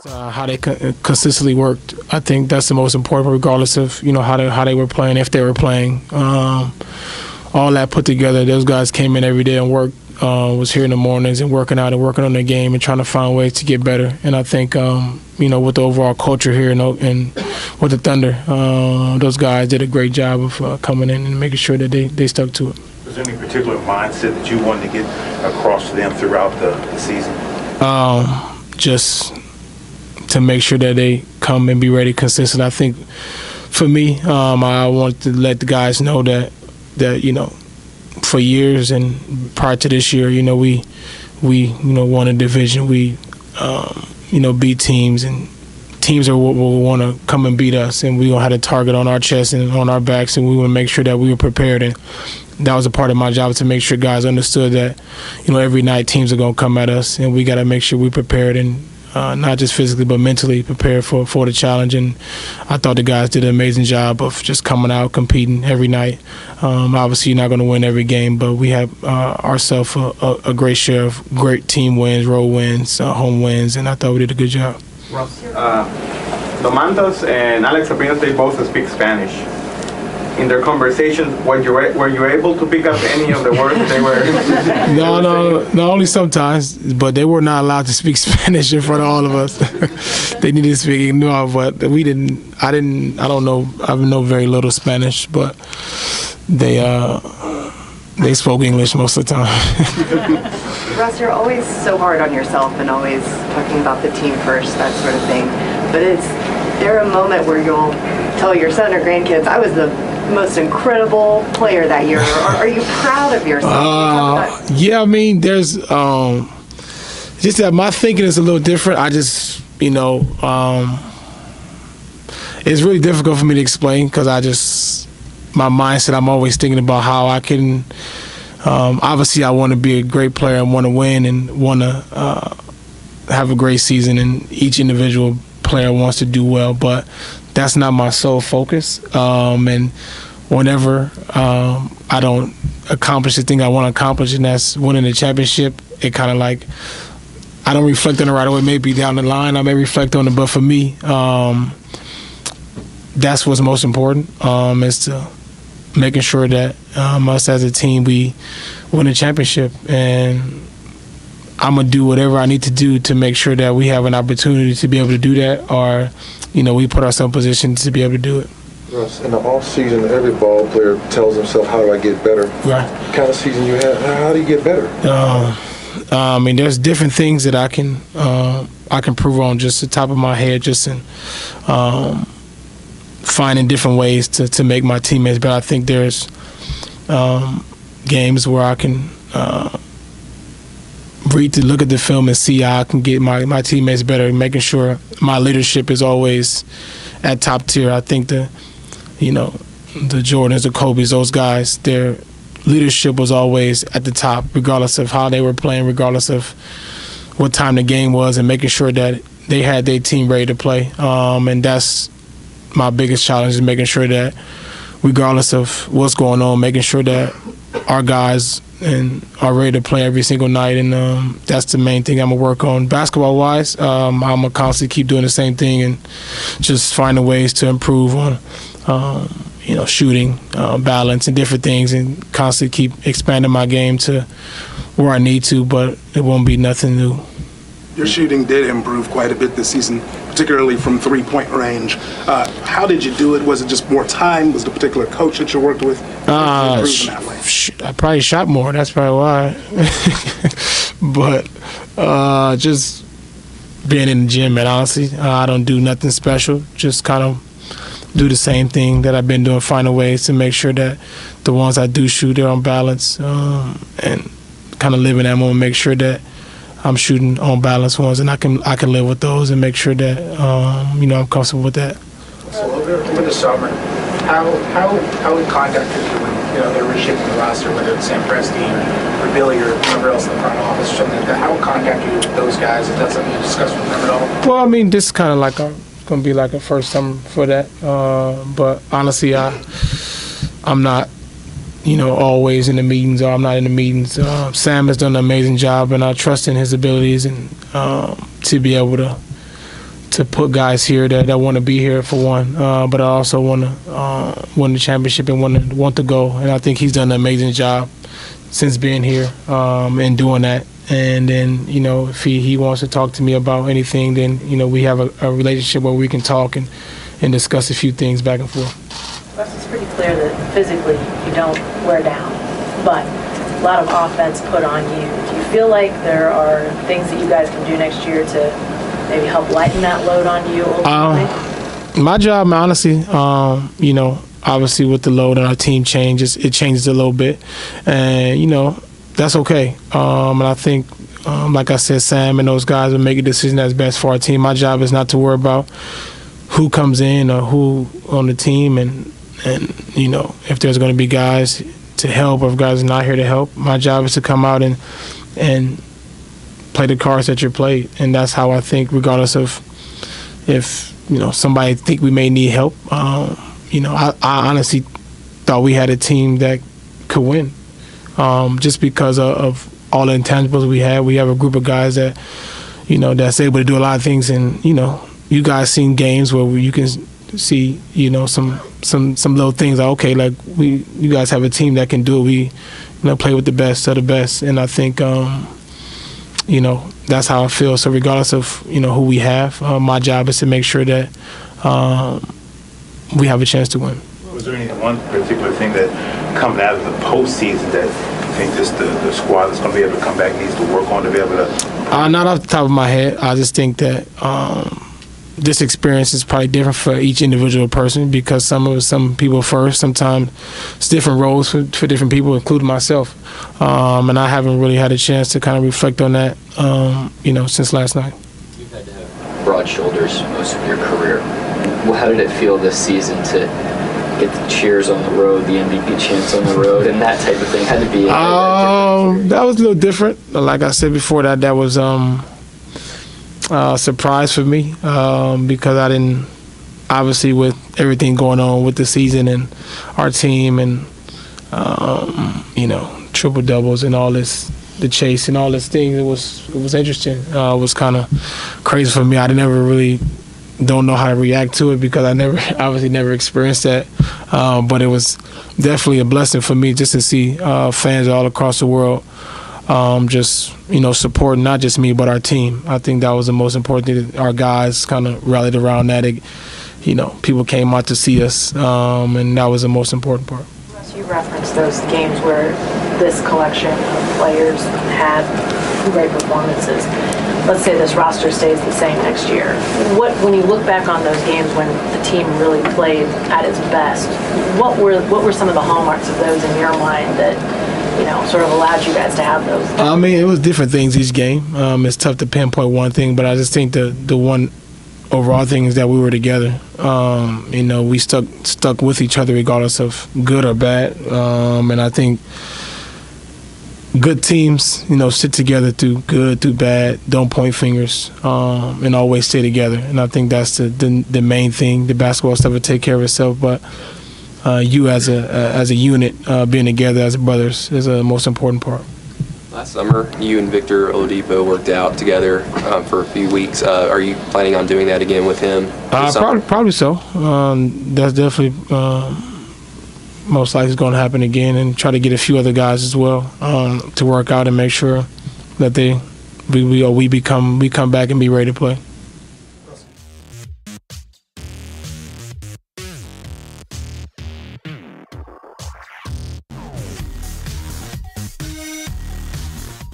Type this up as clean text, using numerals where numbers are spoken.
How they consistently worked. I think that's the most important, regardless of how they were playing, if they were playing. All that put together, those guys came in every day and worked. Was here in the mornings and working out and working on their game and trying to find ways to get better. And I think with the overall culture here and with the Thunder, those guys did a great job of coming in and making sure that they stuck to it. Was there any particular mindset that you wanted to get across to them throughout the season? Just to make sure that they come and be ready consistent. I think for me, I want to let the guys know that for years and prior to this year, we won a division. We beat teams, and teams will want to come and beat us, and we had a target on our chest and on our backs, and we want to make sure that we were prepared. And that was a part of my job, to make sure guys understood that every night teams are going to come at us, and we got to make sure we're prepared, and not just physically but mentally prepared for the challenge. And I thought the guys did an amazing job of just coming out, competing every night. Obviously, you're not going to win every game, but we have ourselves a great share of great team wins, road wins, home wins, and I thought we did a good job. Russ, Domantas and Alex Abrines, they both speak Spanish. In their conversations, were you able to pick up any of the words they were? No, only sometimes. But they were not allowed to speak Spanish in front of all of us. They needed to speak English, but we didn't. I don't know. I know very little Spanish, but they spoke English most of the time. Russ, you're always so hard on yourself and always talking about the team first, that sort of thing. But is there a moment where you'll tell your son or grandkids, I was the most incredible player that year? Or are you proud of yourself? Yeah, I mean, there's just that my thinking is a little different. I just, it's really difficult for me to explain, because my mindset, I'm always thinking about how I can, obviously I want to be a great player and want to win and want to have a great season, and each individual player wants to do well, but that's not my sole focus. And whenever I don't accomplish the thing I want to accomplish, and that's winning the championship, it kind of like, I don't reflect on it right away. Maybe down the line I may reflect on it, but for me, that's what's most important, is to making sure that us as a team, we win a championship. And I'm going to do whatever I need to do to make sure that we have an opportunity to be able to do that, or we put ourselves in position to be able to do it. Russ, in the off season, every ball player tells himself, how do I get better? Right. The kind of season you had, how do you get better? I mean, there's different things that I can prove on just the top of my head, just in finding different ways to make my teammates better. I think there's games where I can look at the film and see how I can get my teammates better, making sure my leadership is always at top tier. I think the Jordans, the Kobe's, those guys, their leadership was always at the top, regardless of how they were playing, regardless of what time the game was, and making sure that they had their team ready to play. And that's my biggest challenge, is making sure that regardless of what's going on, making sure that our guys are ready to play every single night. And that's the main thing I'm going to work on. Basketball-wise, I'm going to constantly keep doing the same thing and just finding ways to improve on shooting, balance, and different things, and constantly keep expanding my game to where I need to, but it won't be nothing new. Your shooting did improve quite a bit this season, particularly from three-point range. How did you do it? Was it just more time? Was the particular coach that you worked with that way? I probably shot more. That's probably why. But just being in the gym, man, honestly, I don't do nothing special. Just kind of do the same thing that I've been doing, finding ways to make sure that the ones I do shoot, they're on balance, and kind of live in that moment, make sure that I'm shooting on balance ones, and I can live with those and make sure that I'm comfortable with that. So over the summer, how would contact you when they're reshaping the roster, whether it's Sam Presti or Billy or whoever else in the front office or something like that? How would contact you with those guys? Is that something you discuss with them at all? Well, I mean, this is kind of like going to be like a first summer for that. But honestly, I'm not always in the meetings, or I'm not in the meetings. Sam has done an amazing job, and I trust in his abilities and to be able to to put guys here that want to be here for one, but I also want to win the championship and want to go. And I think he's done an amazing job since being here and doing that. And then, you know, if he wants to talk to me about anything, then, you know, we have a relationship where we can talk and discuss a few things back and forth. Wes, it's pretty clear that physically you don't wear down, but a lot of offense put on you. Do you feel like there are things that you guys can do next year to maybe help lighten that load on you ultimately? My job, honestly, you know, obviously with the load on our team it changes a little bit. And, you know, that's okay. And I think, like I said, Sam and those guys will make a decision that's best for our team. My job is not to worry about who comes in or who on the team and you know, if there's going to be guys to help or if guys are not here to help. My job is to come out and play the cards that you're played. And that's how I think, regardless of if, you know, somebody think we may need help. You know, I honestly thought we had a team that could win. Just because of all the intangibles we have. We have a group of guys that, you know, that's able to do a lot of things. And, you know, you guys seen games where you can see, you know, some little things like, okay, like you guys have a team that can do it. We, you know, play with the best of the best. And I think, you know, that's how I feel. So regardless of, you know, who we have, my job is to make sure that we have a chance to win. Was there any one particular thing that coming out of the postseason that you think the squad that's going to be able to come back needs to work on to be able to? Not off the top of my head. I just think that this experience is probably different for each individual person because some people first. Sometimes it's different roles for different people, including myself. And I haven't really had a chance to kind of reflect on that, you know, since last night. You've had to have broad shoulders most of your career. How did it feel this season to get the cheers on the road, the MVP chants on the road, and that type of thing? Had to be that was a little different. Like I said before, that was a surprise for me because I didn't, obviously with everything going on with the season and our team and you know, triple doubles and all this, the chase and all these things, it was interesting. It was kind of crazy for me. I never really don't know how to react to it because I obviously never experienced that. But it was definitely a blessing for me just to see fans all across the world just, you know, supporting not just me but our team. I think that was the most important thing. Our guys kind of rallied around that. You know, people came out to see us, and that was the most important part. You referenced those games where this collection of players had great performances. Let's say this roster stays the same next year. When you look back on those games when the team really played at its best, what were some of the hallmarks of those in your mind that, you know, sort of allowed you guys to have those? I mean, it was different things each game. It's tough to pinpoint one thing, but I just think the one overall thing is that we were together. You know, we stuck with each other regardless of good or bad. And I think good teams, you know, sit together through good, through bad, don't point fingers, and always stay together. And I think that's the main thing. The basketball stuff will take care of itself, but you as a unit, being together as brothers is the most important part. Last summer, you and Victor Oladipo worked out together for a few weeks. Are you planning on doing that again with him? Probably so. That's definitely most likely going to happen again, and try to get a few other guys as well to work out and make sure that we come back and be ready to play.